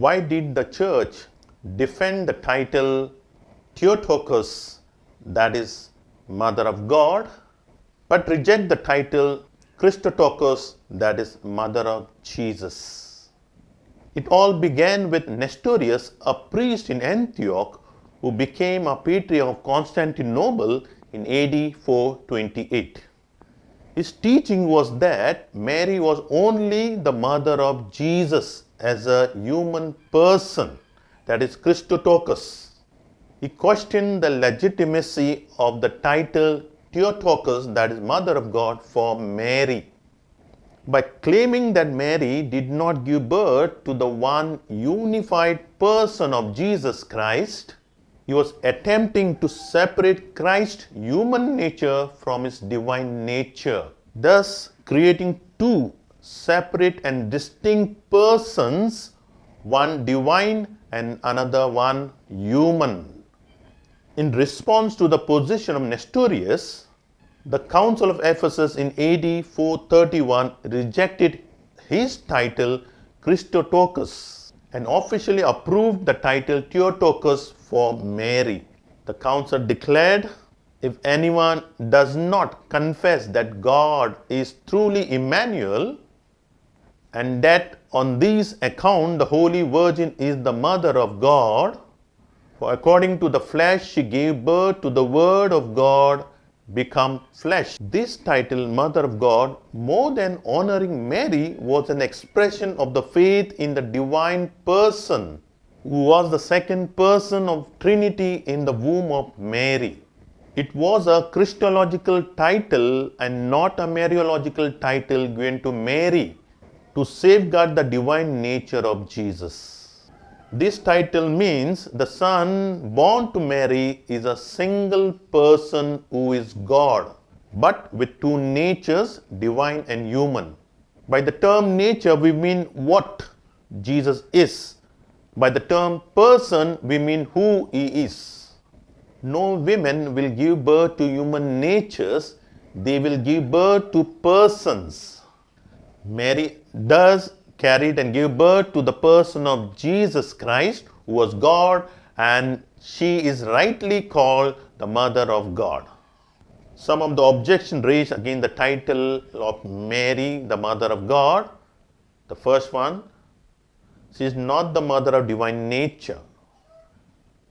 Why did the church defend the title Theotokos, that is, Mother of God, but reject the title Christotokos, that is, Mother of Jesus? It all began with Nestorius, a priest in Antioch, who became a patriarch of Constantinople in AD 428. His teaching was that Mary was only the mother of Jesus as a human person, that is, Christotokos. He questioned the legitimacy of the title Theotokos, that is, Mother of God, for Mary. By claiming that Mary did not give birth to the one unified person of Jesus Christ, he was attempting to separate Christ's human nature from his divine nature, thus creating two separate and distinct persons, one divine and another one human. In response to the position of Nestorius, the Council of Ephesus in AD 431 rejected his title Christotokos and officially approved the title Theotokos for Mary. The council declared, if anyone does not confess that God is truly Emmanuel, and that on this account the Holy Virgin is the Mother of God, for according to the flesh she gave birth to the Word of God become flesh. This title, Mother of God, more than honoring Mary, was an expression of the faith in the divine person, who was the second person of Trinity in the womb of Mary. It was a Christological title and not a Mariological title given to Mary to safeguard the divine nature of Jesus. This title means the Son born to Mary is a single person who is God, but with two natures, divine and human. By the term nature, we mean what Jesus is. By the term person, we mean who he is. No women will give birth to human natures, they will give birth to persons. Mary does carried and gave birth to the person of Jesus Christ, who was God, and she is rightly called the Mother of God. Some of the objections raised against the title of Mary, the Mother of God. The first one, she is not the mother of divine nature.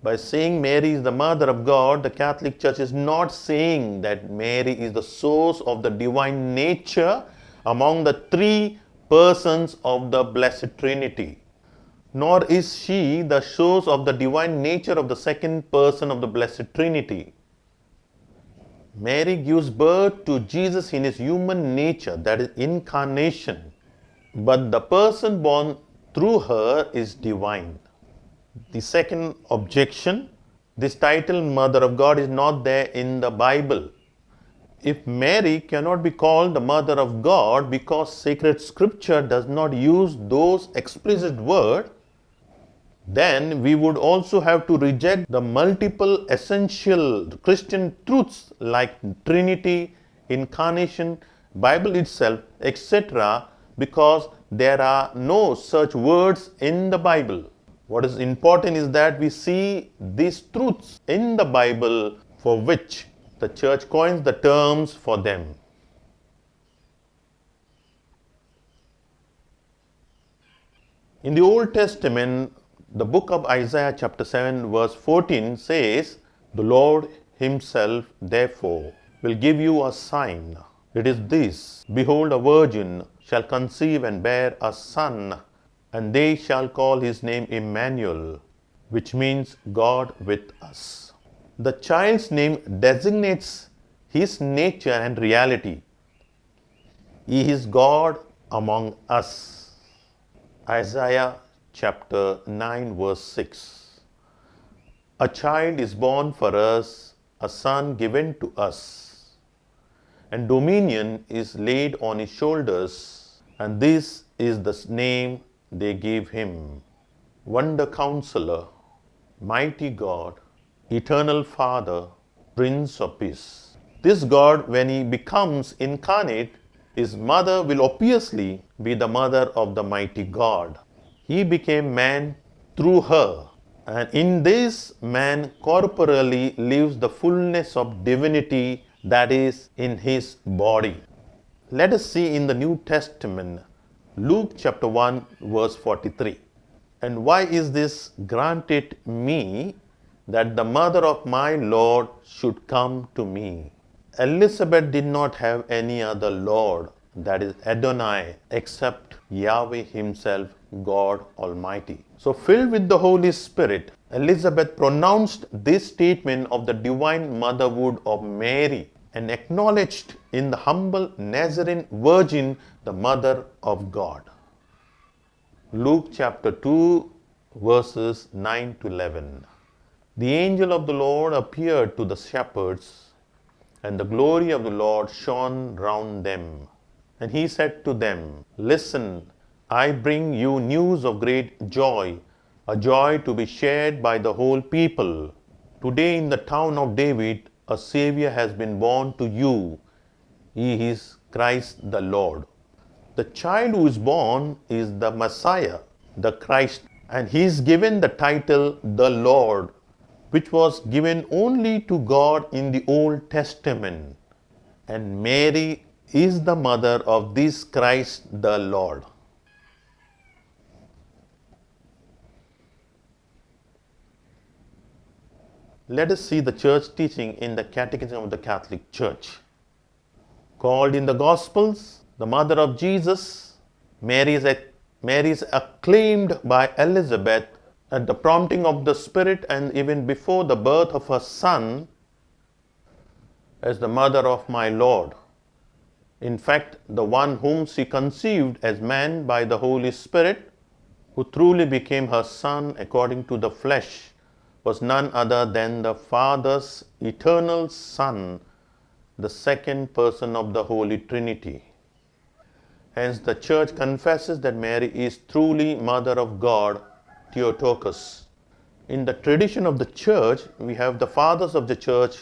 By saying Mary is the Mother of God, the Catholic Church is not saying that Mary is the source of the divine nature among the three persons of the Blessed Trinity. Nor is she the source of the divine nature of the second person of the Blessed Trinity. Mary gives birth to Jesus in his human nature, that is incarnation. But the person born through her is divine. The second objection, this title Mother of God is not there in the Bible. If Mary cannot be called the Mother of God because sacred scripture does not use those explicit words, then we would also have to reject the multiple essential Christian truths like Trinity, Incarnation, Bible itself, etc., because there are no such words in the Bible. What is important is that we see these truths in the Bible for which the church coins the terms for them. In the Old Testament, the book of Isaiah chapter 7 verse 14 says, "The Lord himself therefore will give you a sign. It is this, behold, a virgin shall conceive and bear a son, and they shall call his name Emmanuel," which means God with us. The child's name designates his nature and reality. He is God among us. Isaiah chapter 9 verse 6. A child is born for us, a son given to us, and dominion is laid on his shoulders, and this is the name they gave him: Wonder Counselor, Mighty God, Eternal Father, Prince of Peace. This God, when he becomes incarnate, his mother will obviously be the mother of the mighty God. He became man through her. And in this man corporally lives the fullness of divinity that is in his body. Let us see in the New Testament, Luke chapter 1, verse 43. And why is this granted me that the mother of my Lord should come to me? Elizabeth did not have any other Lord, that is Adonai, except Yahweh Himself, God Almighty. So, filled with the Holy Spirit, Elizabeth pronounced this statement of the divine motherhood of Mary and acknowledged in the humble Nazarene Virgin the Mother of God. Luke chapter 2, verses 9 to 11. The angel of the Lord appeared to the shepherds, and the glory of the Lord shone round them. And he said to them, Listen, I bring you news of great joy, a joy to be shared by the whole people. Today in the town of David, a Savior has been born to you. He is Christ the Lord. The child who is born is the Messiah, the Christ, and he is given the title the Lord, which was given only to God in the Old Testament. And Mary is the mother of this Christ the Lord. Let us see the church teaching in the Catechism of the Catholic Church. Called in the Gospels the mother of Jesus, Mary is acclaimed by Elizabeth at the prompting of the Spirit and even before the birth of her son as the mother of my Lord. In fact, the one whom she conceived as man by the Holy Spirit, who truly became her son according to the flesh, was none other than the Father's eternal Son, the second person of the Holy Trinity. Hence, the Church confesses that Mary is truly Mother of God, Theotokos. In the tradition of the Church, we have the Fathers of the Church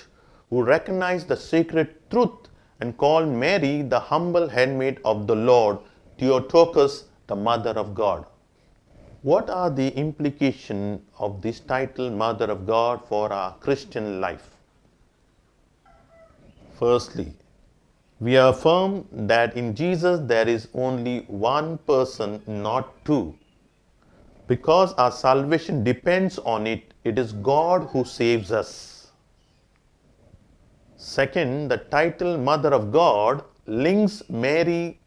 who recognize the sacred truth and call Mary the humble handmaid of the Lord, Theotokos, the Mother of God. What are the implications of this title, Mother of God, for our Christian life? Firstly, we affirm that in Jesus there is only one person, not two. Because our salvation depends on it, it is God who saves us. Second, the title Mother of God links Mary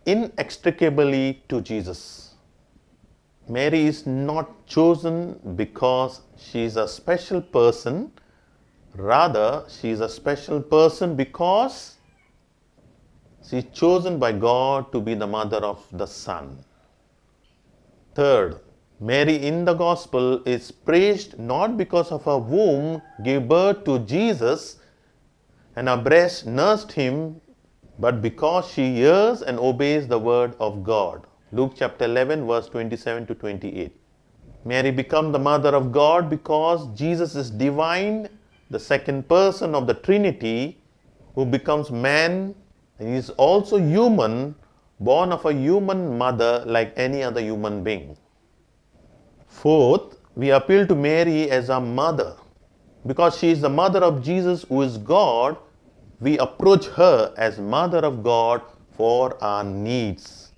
inextricably to Jesus. Mary is not chosen because she is a special person. Rather, she is a special person because she is chosen by God to be the mother of the Son. Third, Mary in the Gospel is praised not because of her womb gave birth to Jesus and her breast nursed him, but because she hears and obeys the word of God. Luke chapter 11, verse 27 to 28. Mary becomes the mother of God because Jesus is divine, the second person of the Trinity, who becomes man, and he is also human, born of a human mother like any other human being. Fourth, we appeal to Mary as our mother. Because she is the mother of Jesus who is God, we approach her as Mother of God for our needs.